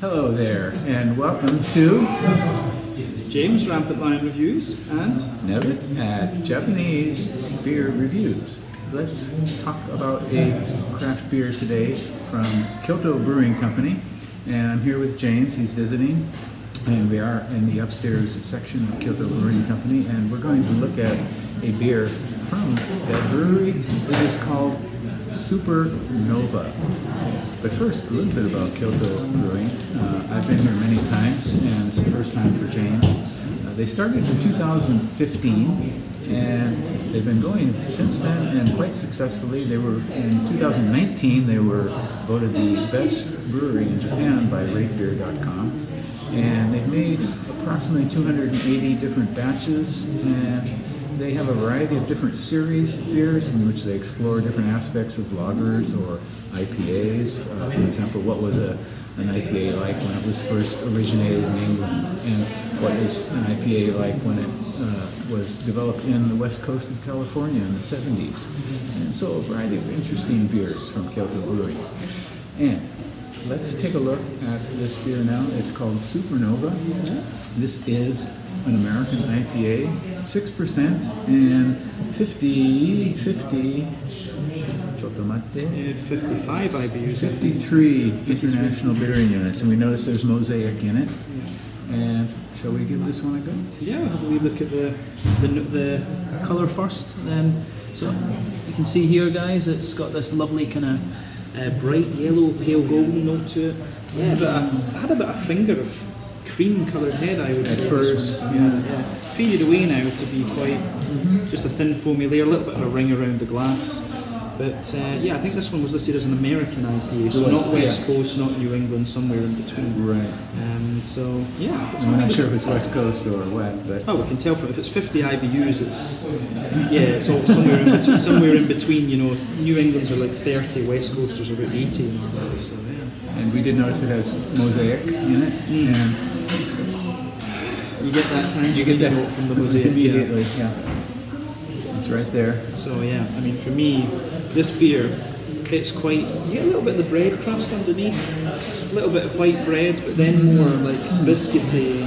Hello there, and welcome to James, RampantLionReviews, and Neville at Japanese Beer Reviews. Let's talk about a craft beer today from Kyoto Brewing Company. And I'm here with James, he's visiting, and we are in the upstairs section of Kyoto Brewing Company, and we're going to look at a beer from that brewery. It is called Supernova. But first, a little bit about Kyoto Brewing. I've been here many times, and it's the first time for James. They started in 2015, and they've been going since then, and quite successfully. They were in 2019. They were voted the best brewery in Japan by RateBeer.com, and they've made approximately 280 different batches, and they have a variety of different series beers in which they explore different aspects of lagers or IPAs. For example, what was an IPA like when it was first originated in England, and what is an IPA like when it was developed in the west coast of California in the 70s. And so a variety of interesting beers from Kyoto Brewing. And let's take a look at this beer now. It's called Supernova. This is an American IPA, 6% and 55 IBUs. 53 international beering units, and we notice there's mosaic in it. And shall we give this one a go? Yeah, we'll have a wee look at the colour first. So you can see here, guys, it's got this lovely kind of bright yellow, pale golden note to it. Yeah, but I had a bit of finger of cream coloured head, I would say. At first, yeah. Faded away now to be quite just a thin foamy layer, a little bit of a ring around the glass. But yeah, I think this one was listed as an American IPA, so not West Coast, not New England, somewhere in between. Right. So yeah. I'm not sure if it's West Coast or what, but we can tell from if it's 50 IBUs, it's all somewhere in between. You know, New England's are like 30, West Coasters are about 80 normally. So yeah. And we did notice it has mosaic in it, and you get that tangerine note from the mosaic immediately. Yeah. It's right there. So yeah, I mean, for me, this beer, it's quite, you get a little bit of the bread crust underneath, a little bit of white bread, but then more like biscuity,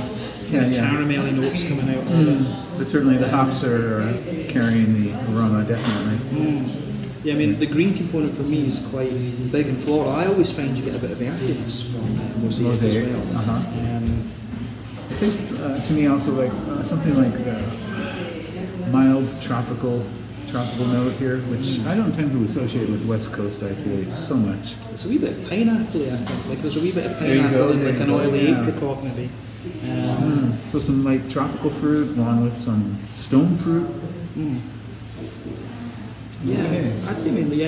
caramelly notes coming out of it. But certainly the hops are carrying the aroma, definitely. Yeah, I mean, the green component for me is quite big and floral. I always find you get a bit of earthiness from mosaic as well. It tastes to me also like something like mild tropical note here, which I don't tend to associate with West Coast IPAs so much. It's a wee bit pineapple-y, I think. Like there's a wee bit of pineapple and like an oily apricot maybe. So some light tropical fruit along with some stone fruit. Yeah, I'd say mainly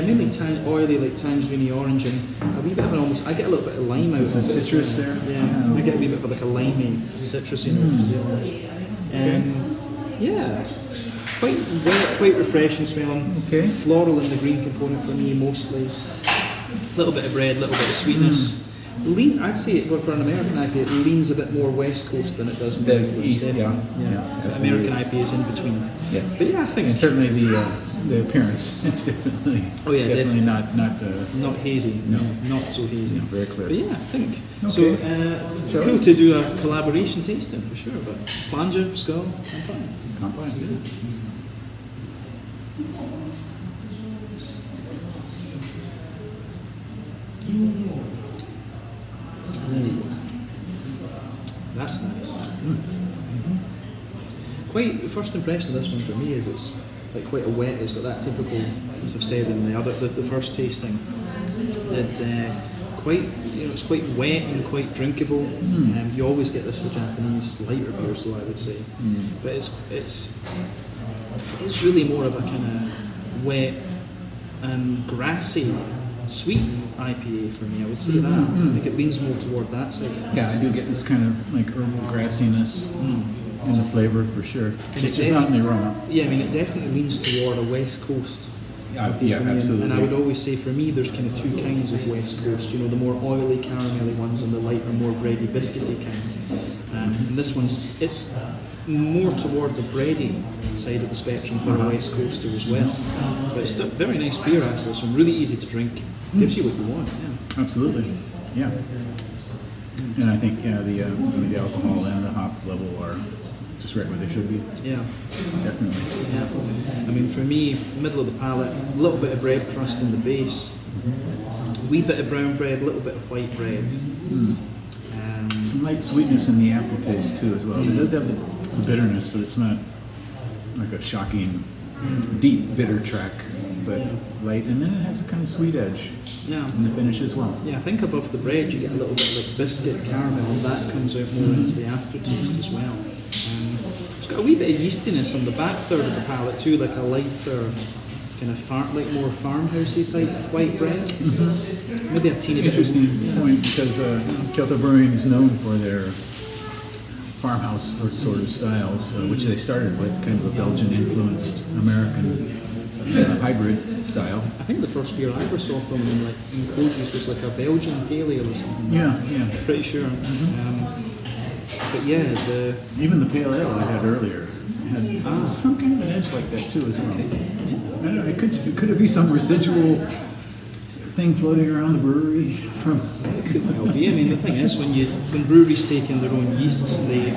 oily, like tangerine orange, and a wee bit of I get a little bit of lime out of it. Some citrus there? Yeah, I get a wee bit of like a limey, citrusy note, to be honest. Yeah, quite wet, quite refreshing smelling. Okay. Floral in the green component for me mostly. A little bit of bread, a little bit of sweetness. I'd say for an American IPA, it leans a bit more West Coast than it does East. American IPA is in between. Yeah. But yeah, I think. And certainly the appearance is definitely. Definitely not hazy. No, not so hazy. No, very clear. But yeah, I think. Okay. So cool to do a collaboration tasting for sure. But Slanger, Skull, Campine. That's nice. Quite the first impression of this one for me is it's like quite a wet. It's got that typical, as I've said in the first tasting, that quite it's quite wet and quite drinkable. You always get this with Japanese lighter beers, though I would say, but it's really more of a kind of wet and grassy, sweet IPA for me. I would say that. I think it leans more toward that side. Yeah, I do get this kind of like herbal grassiness in the flavor for sure. Which is not in the aroma. Yeah, I mean it definitely leans toward a West Coast. Yeah, absolutely. And I would always say for me there's kind of two kinds of West Coast. You know, the more oily, caramelly ones and the lighter, more bready, biscuity kind. And this it's more toward the bready side of the spectrum for a West Coaster as well. But it's still very nice beer, actually. So really easy to drink. Gives you what you want. Yeah. Absolutely. Yeah. And I think the alcohol and the hop level are just right where they should be. Yeah, Definitely. yeah. I mean, for me, middle of the palate, a little bit of bread crust in the base, a wee bit of brown bread, a little bit of white bread. Some light sweetness in the aftertaste too, as well. It does have the bitterness, but it's not like a shocking, deep bitter track, but light. And then it has a kind of sweet edge in the finish as well. Yeah, I think above the bread you get a little bit like biscuit caramel, and that comes out more into the aftertaste as well. It's got a wee bit of yeastiness on the back third of the palate too, like a lighter kind of like more farmhousey type white bread. Maybe a teeny bit. Interesting point, because Kyoto Brewing is known for their farmhouse sort of styles, which they started with, kind of a Belgian-influenced American hybrid style. I think the first beer I ever saw from them, like in Koji's, was like a Belgian pale ale or something. Yeah. Pretty sure. But yeah, even the pale ale I had earlier had some kind of an edge like that too as well. I don't know, it could be some residual thing floating around the brewery from. It could well be. I mean, the thing is, when breweries take in their own yeasts, the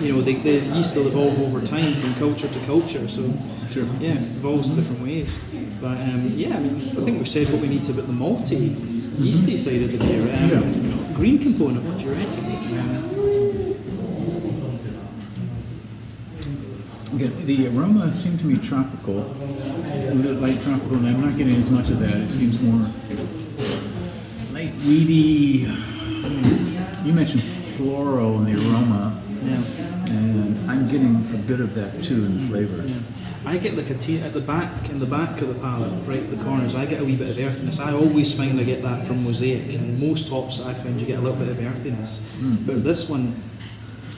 yeast will evolve over time from culture to culture. So Sure. yeah, it evolves in different ways. But yeah, I mean, I think we've said what we need to about the malty, yeasty side of the beer. Green component, what do you reckon? The aroma seemed to me tropical, a little light tropical, and I'm not getting as much of that. It seems more light weedy. You mentioned floral in the aroma, and I'm getting a bit of that too in the flavor. Yeah. I get like a tea at the back, in the back of the palate, right at the corners. I get a wee bit of earthiness. I always find I get that from Mosaic, and most hops I find you get a little bit of earthiness. But this one,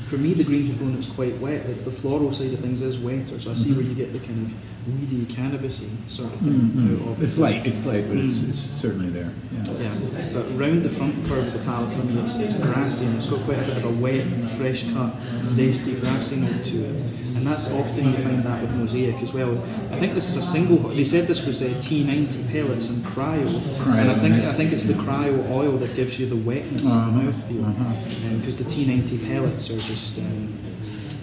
for me, the green component's quite wet. Like the floral side of things is wetter, so I see where you get the kind of weedy, cannabisy sort of thing out of it. It's light, but it's certainly there. Yeah, but round the front curve of the palate for me, it's grassy, and it's got quite a bit of a wet, fresh cut, zesty, grassy note to it. And that's often you find that with Mosaic as well. I think this is a single. They said this was T90 pellets and cryo, and I think it's the cryo oil that gives you the wetness in the mouthfeel, because the T90 pellets are just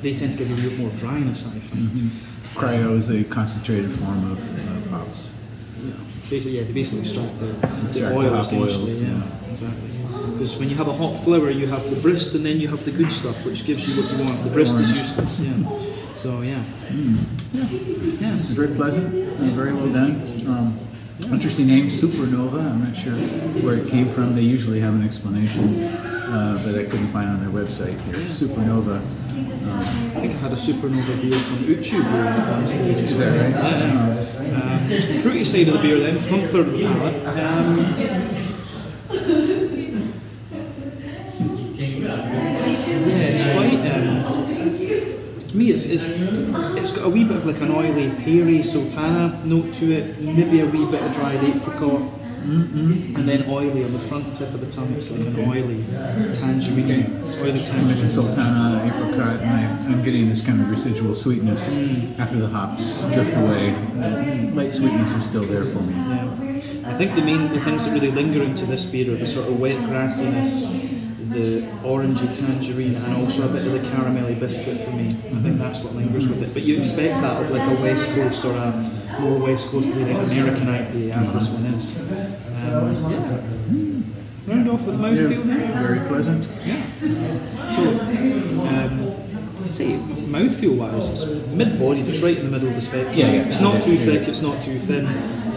they tend to give you a bit more dryness, I find. Cryo is a concentrated form of hops. Basically, they basically extract the oil essentially. Exactly. Because when you have a hot flower, you have the brist, and then you have the good stuff, which gives you what you want. The brist is useless. So yeah. This is very pleasant and very well done. Interesting name, Supernova. I'm not sure where it came from. They usually have an explanation, but I couldn't find on their website here. Supernova. I think I had a Supernova beer from Uchu beer. Is that right? Fruity side of the beer then, front third of the palate. It's quite. To me, it's got a wee bit of like an oily peary sultana note to it, maybe a wee bit of dried apricot, and then oily on the front tip of the tongue. It's like an oily tangerine, oily tangerine. Sultana, apricot, and I'm getting this kind of residual sweetness after the hops drift away. Light sweetness is still there for me. I think the things that really linger into this beer are the sort of wet grassiness, the orangey tangerine, and also a bit of the caramelly biscuit for me. I think that's what lingers with it. But you expect that of like a West Coast or a more West Coast leaning American IPA, as this one is. Round off with mouthfeel then. Very pleasant. So, say mouthfeel wise, it's mid-bodied, it's right in the middle of the spectrum. It's not too thick, it's not too thin.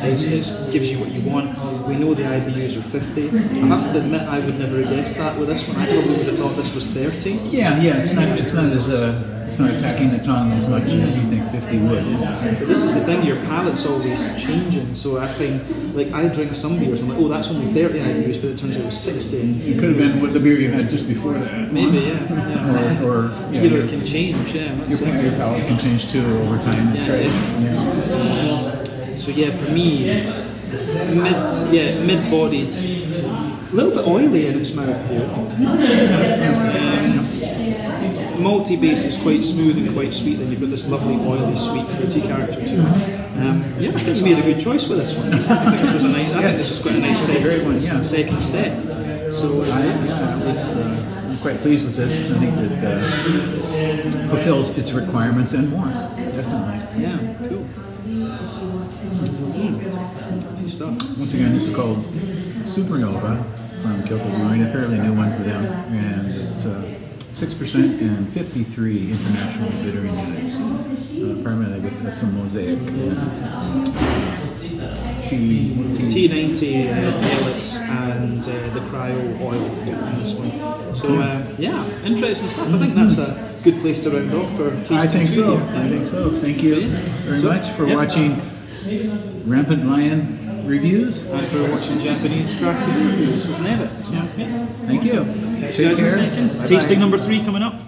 It gives you what you want. We know the IBUs are 50. I have to admit, I would never have guessed that with this one. I probably would have thought this was 30. It's not attacking the tongue as much as you think 50 would. But this is the thing, your palate's always changing. So I think, like, I drink some beers, I'm like, oh, that's only 30 IBUs, but it turns out it's 60. It could have been with the beer you had just before that. Maybe, yeah. Or either it can change, Your palate can change too over time. That's right. So yeah, for me, mid-bodied, a little bit oily in its mouthfeel. Malty base is quite smooth and quite sweet, then you've got this lovely oily, sweet, fruity character to it. I think you made a good choice with this one. I think this was quite a nice second step. So I'm quite pleased with this. I think that fulfills its requirements and more. Definitely. yeah, cool. Nice stuff. Once again, this is called Supernova from Kyoto Brewing, a fairly new one for them, and it's 6% and 53 international bittering units, primarily with some mosaic. T90 pellets and the cryo oil in this one. So interesting stuff. I think that's a good place to round off for tasting. I think so. Here. I think so. Thank you very much for watching Rampant Lion Reviews and for watching Japanese craft beer reviews with Nevis. Thank you. Catch you guys in a second. Tasting number 3 coming up.